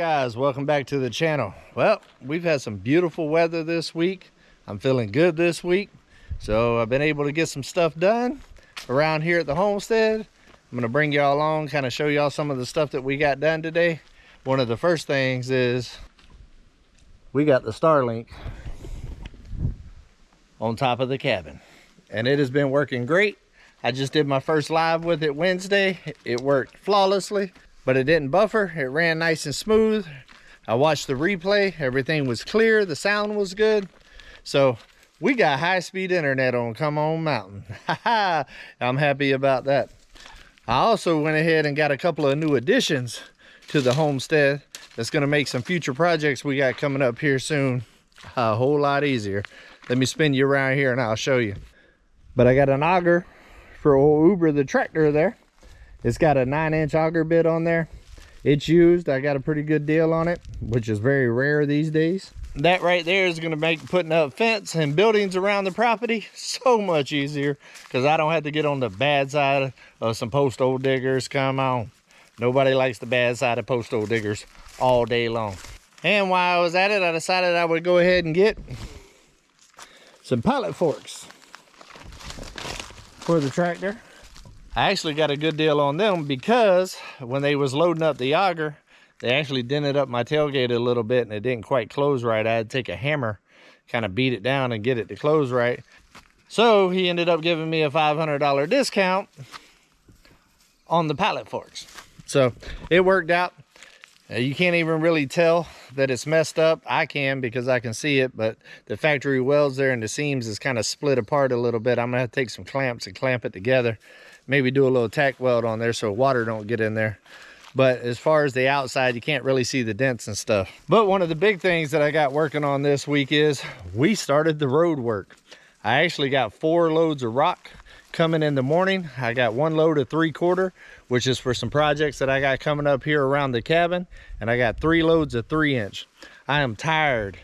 guys, welcome back to the channel. Well, we've had some beautiful weather this week. I'm feeling good this week, so I've been able to get some stuff done around here at the homestead. I'm going to bring y'all along, kind of show y'all some of the stuff that we got done today. One of the first things is we got the Starlink on top of the cabin, and it has been working great. I just did my first live with it Wednesday. It worked flawlessly, but it didn't buffer. It ran nice and smooth. I watched the replay. Everything was clear. The sound was good. So we got high-speed internet on Come On Mountain. I'm happy about that. I also went ahead and got a couple of new additions to the homestead that's going to make some future projects we got coming up here soon a whole lot easier. Let me spin you around here and I'll show you. But I got an auger for old Uber the tractor there. It's got a 9-inch auger bit on there. It's used. I got a pretty good deal on it, which is very rare these days. That right there is going to make putting up fence and buildings around the property so much easier, because I don't have to get on the bad side of some post hole diggers. Come on, nobody likes the bad side of post hole diggers all day long. And while I was at it, I decided I would go ahead and get some pallet forks for the tractor. I actually got a good deal on them because when they was loading up the auger, they actually dented up my tailgate a little bit and it didn't quite close right. I had to take a hammer, kind of beat it down and get it to close right. So he ended up giving me a $500 discount on the pallet forks. So it worked out. You can't even really tell that it's messed up. I can, because I can see it, but the factory welds there and the seams is kind of split apart a little bit. I'm gonna have to take some clamps and clamp it together. Maybe do a little tack weld on there so water don't get in there. But as far as the outside, you can't really see the dents and stuff. But one of the big things that I got working on this week is we started the road work. I actually got 4 loads of rock coming in the morning. I got 1 load of 3/4, which is for some projects that I got coming up here around the cabin, and I got 3 loads of 3-inch. I am tired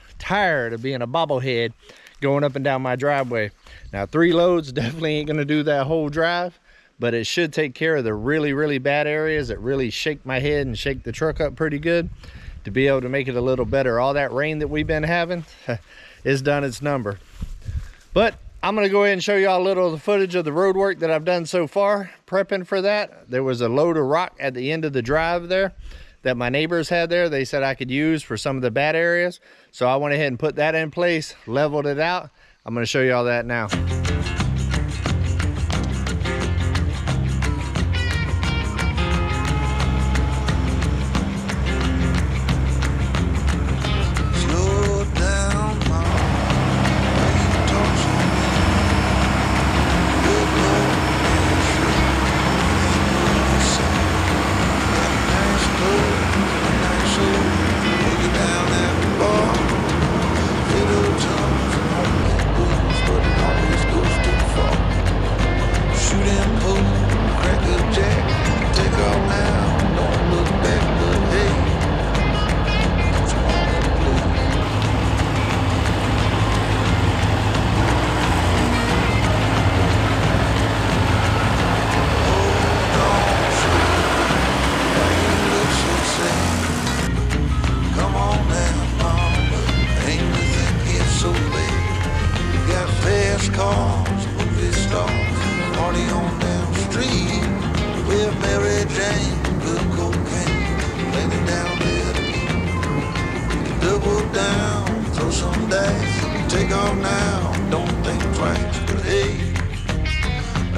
of being a bobblehead going up and down my driveway. Now 3 loads definitely ain't gonna do that whole drive, but it should take care of the really bad areas that really shake my head and shake the truck up pretty good, to be able to make it a little better. All that rain that we've been having is done its number. But I'm gonna go ahead and show y'all a little of the footage of the road work that I've done so far, prepping for that. There was a load of rock at the end of the drive there that my neighbors had there. They said I could use for some of the bad areas. So I went ahead and put that in place, leveled it out. I'm gonna show y'all that now. Take off now, don't think twice, but hey,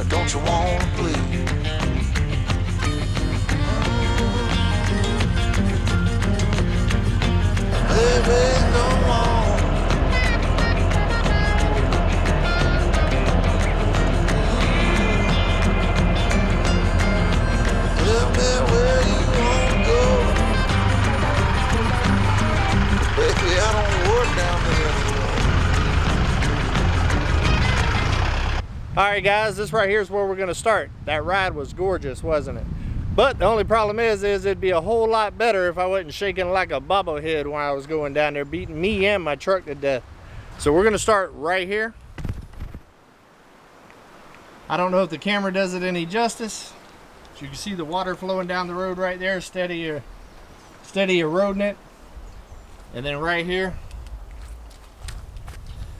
don't you wanna play? Baby, come on. Tell me where you wanna go. Baby, I don't work down there. All right guys, this right here is where we're gonna start. That ride was gorgeous, wasn't it? But the only problem is it'd be a whole lot better if I wasn't shaking like a bobblehead when I was going down there, beating me and my truck to death. So we're gonna start right here. I don't know if the camera does it any justice. As you can see the water flowing down the road right there, steady instead of eroding it. And then right here,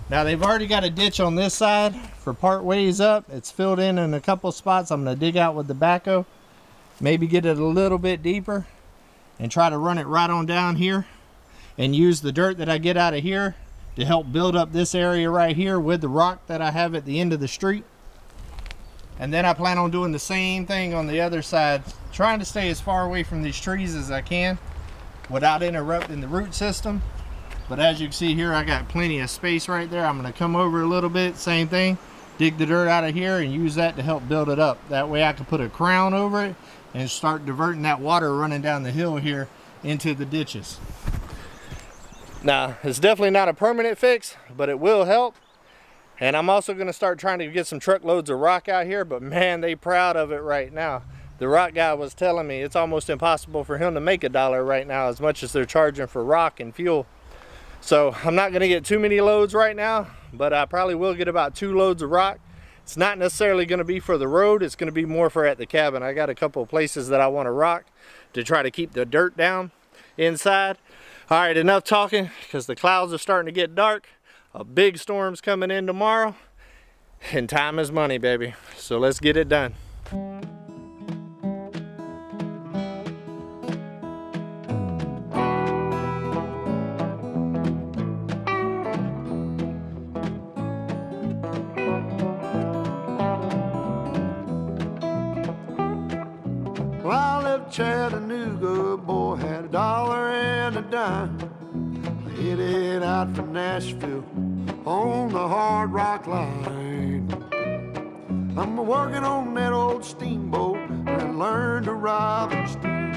now they've already got a ditch on this side for part ways up. It's filled in a couple spots. I'm going to dig out with the backhoe, maybe get it a little bit deeper and try to run it right on down here and use the dirt that I get out of here to help build up this area right here with the rock that I have at the end of the street. And then I plan on doing the same thing on the other side, trying to stay as far away from these trees as I can without interrupting the root system. But as you can see here, I got plenty of space right there. I'm going to come over a little bit, same thing, dig the dirt out of here and use that to help build it up. That way I can put a crown over it and start diverting that water running down the hill here into the ditches. Now, it's definitely not a permanent fix, but it will help. And I'm also going to start trying to get some truckloads of rock out here, but man, they proud of it right now. The rock guy was telling me it's almost impossible for him to make $1 right now, as much as they're charging for rock and fuel. So I'm not going to get too many loads right now, but I probably will get about 2 loads of rock. It's not necessarily going to be for the road. It's going to be more for at the cabin. I got a couple of places that I want to rock to try to keep the dirt down inside. All right, enough talking, because the clouds are starting to get dark. A big storm's coming in tomorrow, and time is money, baby. So let's get it done. Well, I left Chattanooga, boy, had $1 and a dime. Headed out for Nashville on the Hard Rock Line. I'm working on that old steamboat and learned to rob and steer.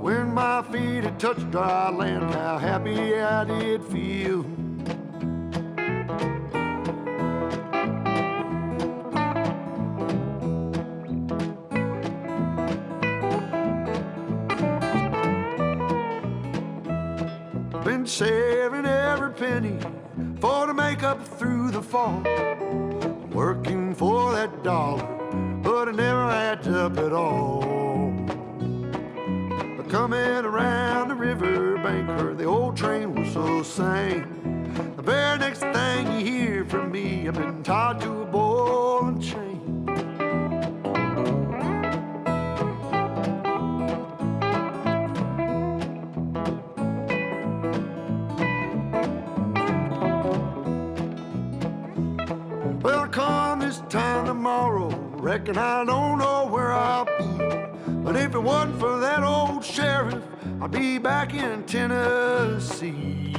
When my feet had touched dry land, how happy I did feel. Been saving every penny for to make up through the fall. Working for that dollar, but it never adds up at all. But coming around the river bank, heard the old train whistle sing. The very next thing you hear from me, I've been tied to a ball and chain. Well, come this time tomorrow, reckon I don't know where I'll be. But if it wasn't for that old sheriff, I'd be back in Tennessee.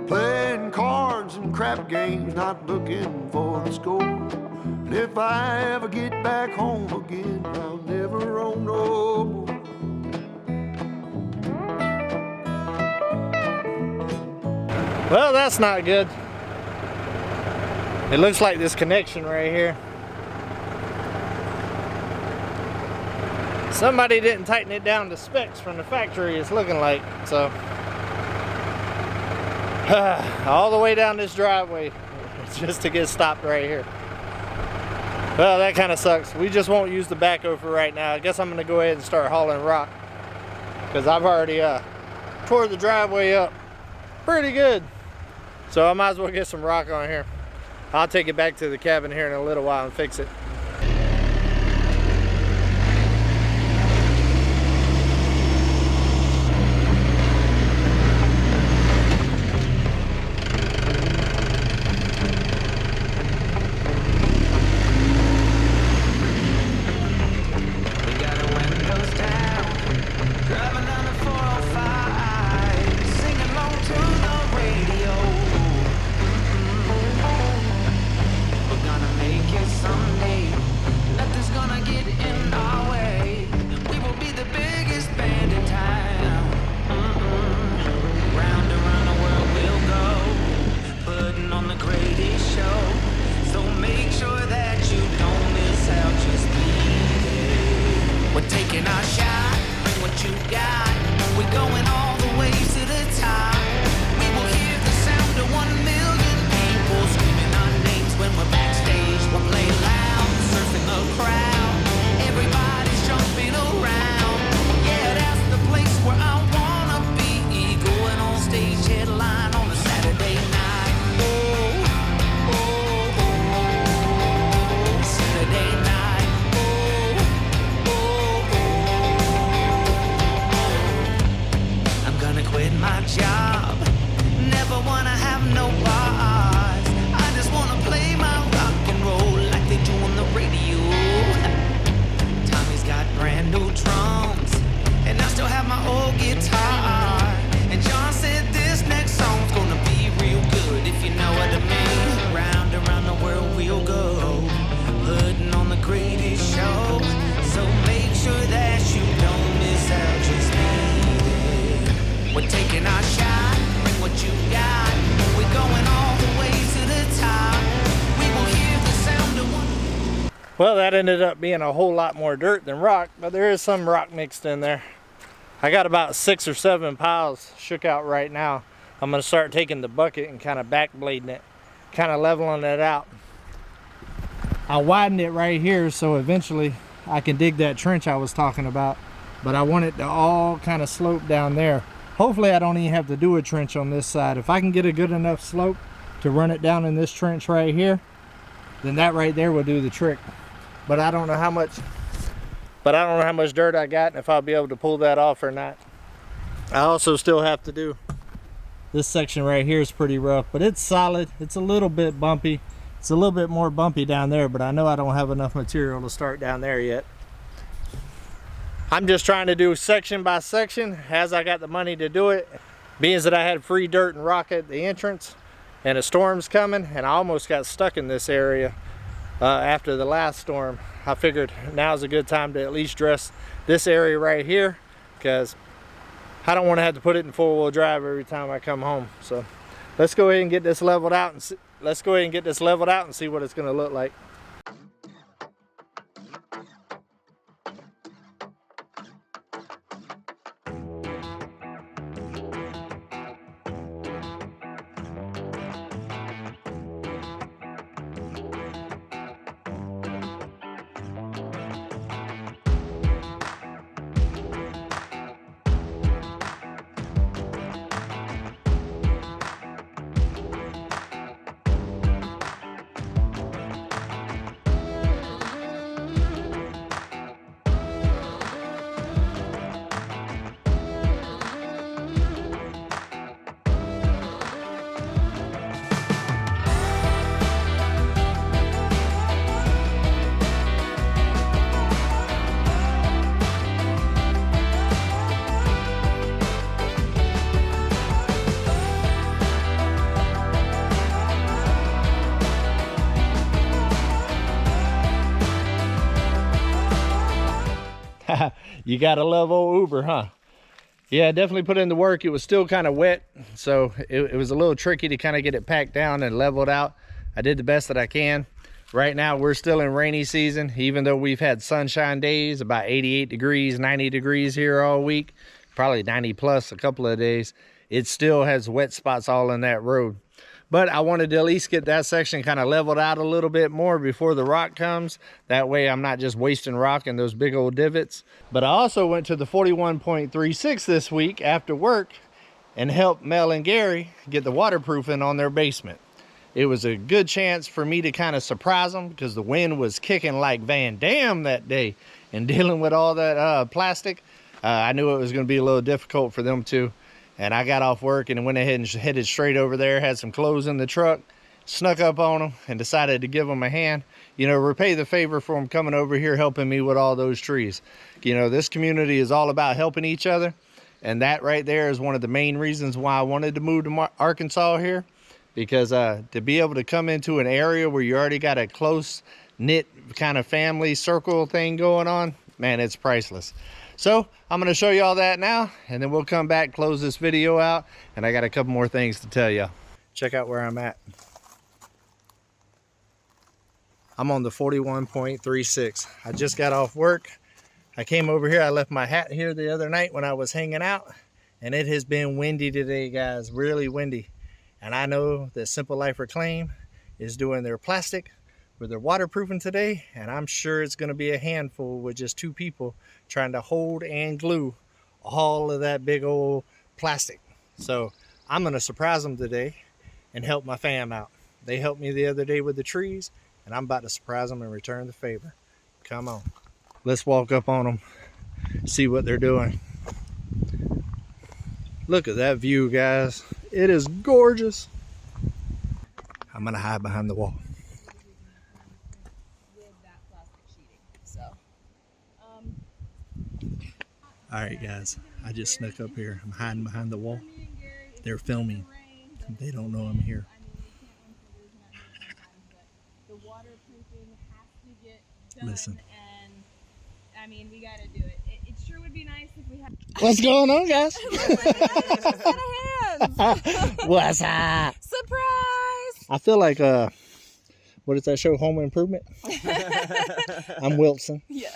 Playing cards and crap games, not looking for the score. And if I ever get back home again, I'll never roam no more. Well, that's not good. It looks like this connection right here, somebody didn't tighten it down to specs from the factory, it's looking like. So all the way down this driveway just to get stopped right here. Well, that kind of sucks. We just won't use the backhoe for right now. I guess I'm gonna go ahead and start hauling rock, because I've already tore the driveway up pretty good. So I might as well get some rock on here. I'll take it back to the cabin here in a little while and fix it. We got our windows down, driving down the 405, singing along to the radio. We're gonna make it someday. Well, that ended up being a whole lot more dirt than rock, but there is some rock mixed in there. I got about 6 or 7 piles shook out right now. I'm gonna start taking the bucket and kind of backblading it, kind of leveling it out. I widened it right here so eventually I can dig that trench I was talking about, but I want it to all kind of slope down there. Hopefully I don't even have to do a trench on this side. If I can get a good enough slope to run it down in this trench right here, then that right there will do the trick. But I don't know how much dirt I got and if I'll be able to pull that off or not. I also still have to do this section right here is pretty rough, but it's solid. It's a little bit bumpy. It's a little bit more bumpy down there, but I know I don't have enough material to start down there yet. I'm just trying to do section by section as I got the money to do it. Being that I had free dirt and rock at the entrance and a storm's coming, and I almost got stuck in this area after the last storm, I figured now's a good time to at least dress this area right here, because I don't want to have to put it in 4-wheel drive every time I come home. So let's go ahead and get this leveled out and see what it's going to look like. You gotta love old Uber, huh? Yeah, definitely put in the work. It was still kind of wet, so it was a little tricky to kind of get it packed down and leveled out. I did the best that I can. Right now, we're still in rainy season, even though we've had sunshine days, about 88 degrees, 90 degrees here all week, probably 90 plus a couple of days. It still has wet spots all in that road. But I wanted to at least get that section kind of leveled out a little bit more before the rock comes. That way I'm not just wasting rock in those big old divots. But I also went to the 41.36 this week after work and helped Mel and Gary get the waterproofing on their basement. It was a good chance for me to kind of surprise them because the wind was kicking like Van Damme that day. And dealing with all that plastic, I knew it was going to be a little difficult for them too. And I got off work and went ahead and headed straight over there, had some clothes in the truck, snuck up on them and decided to give them a hand. You know, repay the favor for them coming over here helping me with all those trees. You know, this community is all about helping each other. And that right there is one of the main reasons why I wanted to move to Arkansas here. Because to be able to come into an area where you already got a close-knit kind of family circle thing going on, man, it's priceless. So I'm going to show you all that now, and then we'll come back, close this video out, and I got a couple more things to tell you. Check out where I'm at. I'm on the 41.36. I just got off work. I came over here. I left my hat here the other night when I was hanging out, and it has been windy today, guys, really windy. And I know that Simple Life Reclaim is doing their plastic with their waterproofing today, and I'm sure it's going to be a handful with just 2 people trying to hold and glue all of that big old plastic. So I'm going to surprise them today and help my fam out. They helped me the other day with the trees, and I'm about to surprise them and return the favor. Come on, let's walk up on them, see what they're doing. Look at that view, guys. It is gorgeous. I'm going to hide behind the wall. All right, guys, I just snuck up here. I'm hiding behind the wall. They're filming. They don't know I'm here. Listen. And I mean, we got to do it. It sure would be nice if we had. What's going on, guys? Hands. What's up? Surprise! I feel like what does that show? Home Improvement? I'm Wilson. Yeah.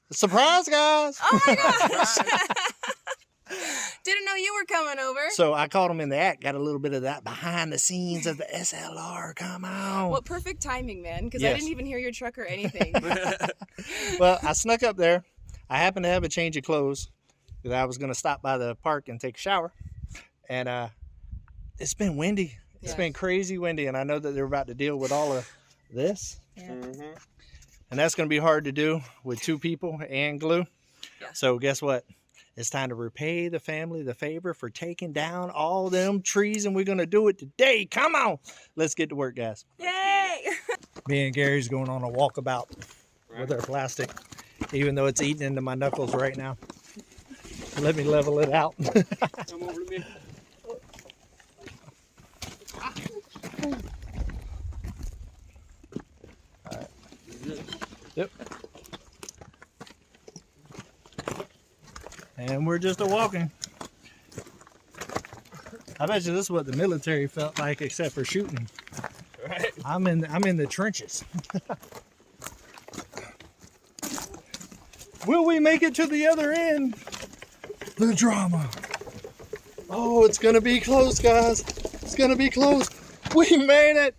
Surprise, guys! Oh my gosh! Didn't know you were coming over. So I caught them in the act. Got a little bit of that behind the scenes of the SLR. Come on. What perfect timing, man, because Yes. I didn't even hear your truck or anything. Well, I snuck up there. I happened to have a change of clothes because I was going to stop by the park and take a shower. And it's been windy. It's been crazy windy. And I know that they're about to deal with all of this. Yeah. And that's going to be hard to do with 2 people and glue. Yeah. So guess what? It's time to repay the family the favor for taking down all them trees, and we're going to do it today. Come on. Let's get to work, guys. Yay! Me and Gary's going on a walkabout with our plastic, even though it's eating into my knuckles right now. Let me level it out. Come over to me. Yep. And we're just a walking. I bet you this is what the military felt like, except for shooting. Right. I'm in the trenches. Will we make it to the other end? The drama. Oh, it's gonna be close, guys. It's gonna be close. We made it.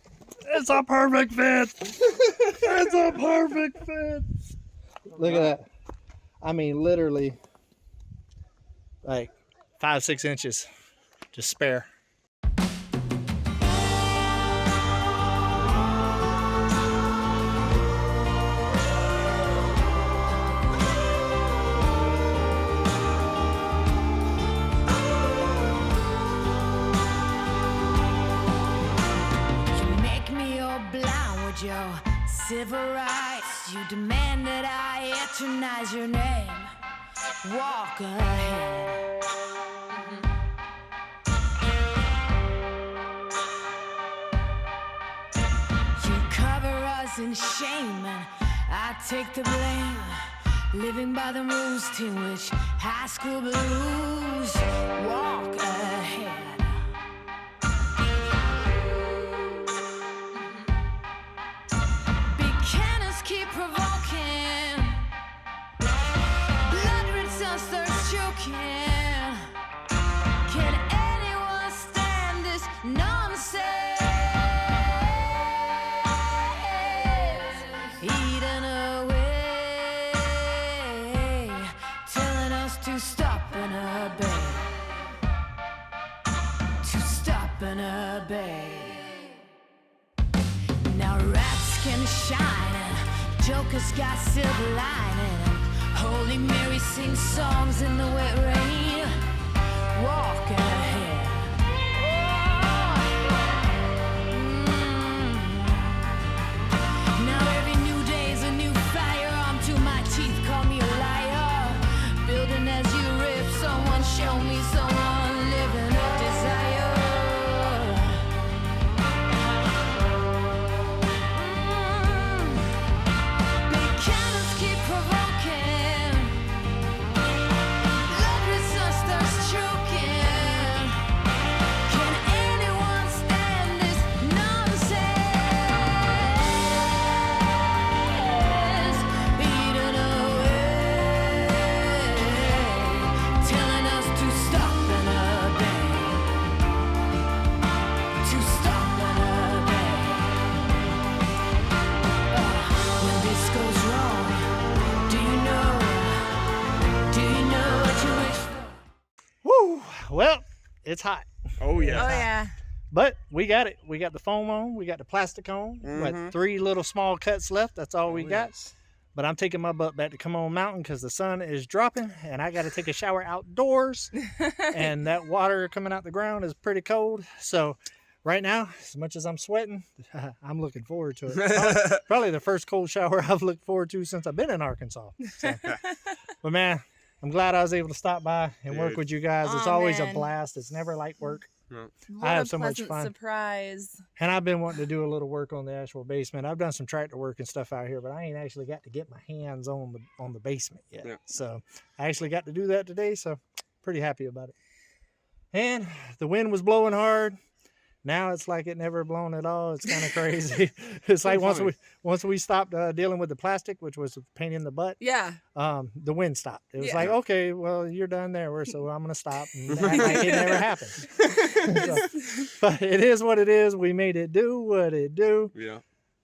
It's a perfect fit. It's a perfect fit. Look at that. I mean, literally, like 5-6 inches to spare. Your civil rights, you demand that I eternize your name. Walk ahead. You cover us in shame, and I take the blame. Living by the rules to which high school blues. Walk ahead. Keep provoking, blood red suns thirst choking. Can anyone stand this nonsense? Eating away, telling us to stop and obey, to stop and obey. Now rats can shine, jokers got silver lining, Holy Mary sings songs in the wet rain. Walk ahead. Now every new day's a new firearm to my teeth. Call me a liar. Building as you rip. Someone show me someone living a desire. Well, it's hot. Oh yeah. Oh yeah. But we got it. We got the foam on. We got the plastic on. What, 3 little small cuts left. That's all we got. But I'm taking my butt back to Come On Mountain because the sun is dropping and I got to take a shower outdoors. And that water coming out the ground is pretty cold. So right now, as much as I'm sweating, I'm looking forward to it. Probably the first cold shower I've looked forward to since I've been in Arkansas. So. But man, I'm glad I was able to stop by and work with you guys. It's always a blast. It's never like work. I have so much fun. Surprise. And I've been wanting to do a little work on the actual basement. I've done some tractor work and stuff out here, but I ain't actually got to get my hands on the basement yet. Yeah. So I actually got to do that today. So pretty happy about it. And the wind was blowing hard. Now it's like it never blown at all. It's kind of crazy. It's like once we stopped dealing with the plastic, which was a pain in the butt. Yeah. The wind stopped. It was Yeah. like, okay, well, you're done there. So I'm gonna stop. And act like it never happened. So, but it is what it is. We made it do what it do. Yeah.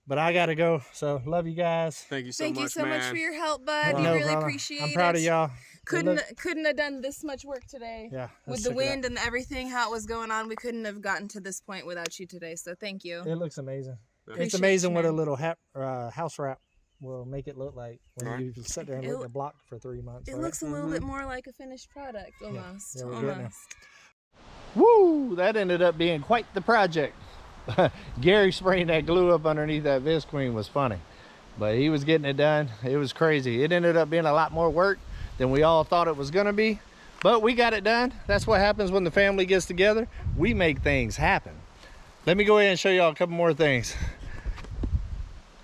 But I gotta go. So love you guys. Thank you so Thank much, you so man. much for your help, bud. No We really problem. appreciate it. I'm proud of y'all. Couldn't have done this much work today. Yeah. With the wind and everything, how it was going on, we couldn't have gotten to this point without you today. So thank you. It looks amazing. Appreciate It's amazing you, what a man. little house wrap will make it look like when Right. you sit there and look at the block for 3 months. It right? looks a little bit more like a finished product, almost. Yeah, we're good now. Almost. Woo! That ended up being quite the project. Gary spraying that glue up underneath that Visqueen was funny, but he was getting it done. It was crazy. It ended up being a lot more work than we all thought it was gonna be, but we got it done. That's what happens when the family gets together. We make things happen. Let me go ahead and show y'all a couple more things.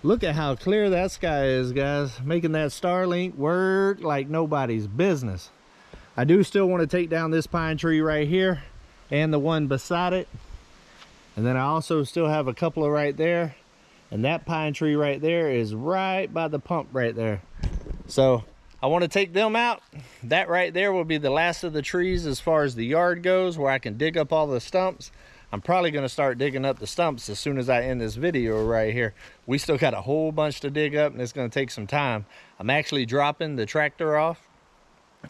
Look at how clear that sky is, guys. Making that Starlink work like nobody's business. I do still want to take down this pine tree right here and the one beside it. And then I also still have a couple of right there. And that pine tree right there is right by the pump right there. So I want to take them out. That right there will be the last of the trees as far as the yard goes, where I can dig up all the stumps. I'm probably going to start digging up the stumps as soon as I end this video right here. We still got a whole bunch to dig up, and it's going to take some time. I'm actually dropping the tractor off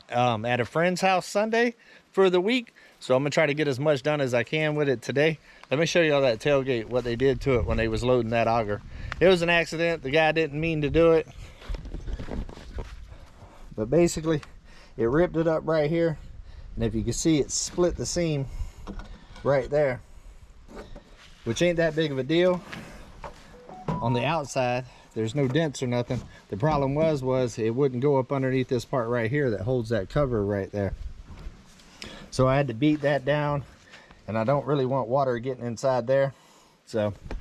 at a friend's house Sunday for the week. So I'm gonna try to get as much done as I can with it today. Let me show you all that tailgate, what they did to it when they was loading that auger. It was an accident. The guy didn't mean to do it. But basically, it ripped it up right here. And if you can see, it split the seam right there, which ain't that big of a deal. On the outside, there's no dents or nothing. The problem was it wouldn't go up underneath this part right here that holds that cover right there. So I had to beat that down, and I don't really want water getting inside there. So I'm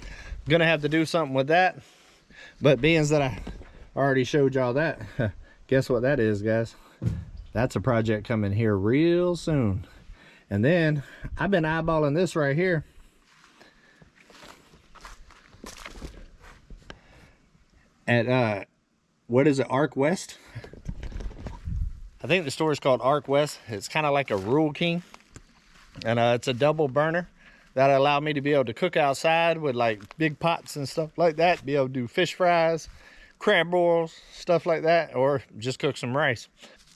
gonna have to do something with that. But being that I already showed y'all that, guess what that is, guys? That's a project coming here real soon. And then I've been eyeballing this right here. At what is it, Arc West? I think the store is called Arc West. It's kind of like a Rural King, and it's a double burner that allow me to be able to cook outside with like big pots and stuff like that, be able to do fish fries, crab boils, stuff like that, or just cook some rice.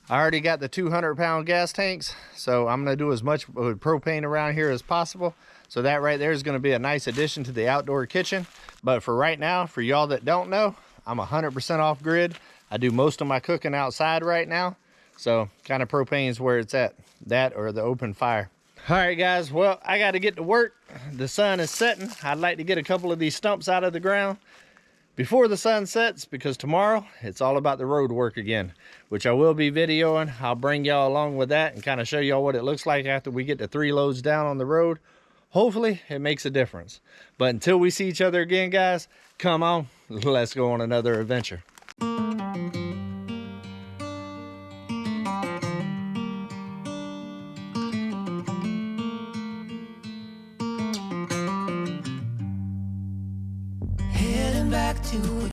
I already got the 200-pound gas tanks, so I'm gonna do as much with propane around here as possible. So that right there is gonna be a nice addition to the outdoor kitchen. But for right now, for y'all that don't know, I'm 100% off grid. I do most of my cooking outside right now. So kind of propane is where it's at, that or the open fire. All right, guys, well, I got to get to work. The sun is setting. I'd like to get a couple of these stumps out of the ground before the sun sets, because tomorrow it's all about the road work again, which I will be videoing. I'll bring y'all along with that and kind of show y'all what it looks like after we get the 3 loads down on the road. Hopefully it makes a difference. But until we see each other again, guys, come on, let's go on another adventure. Heading back to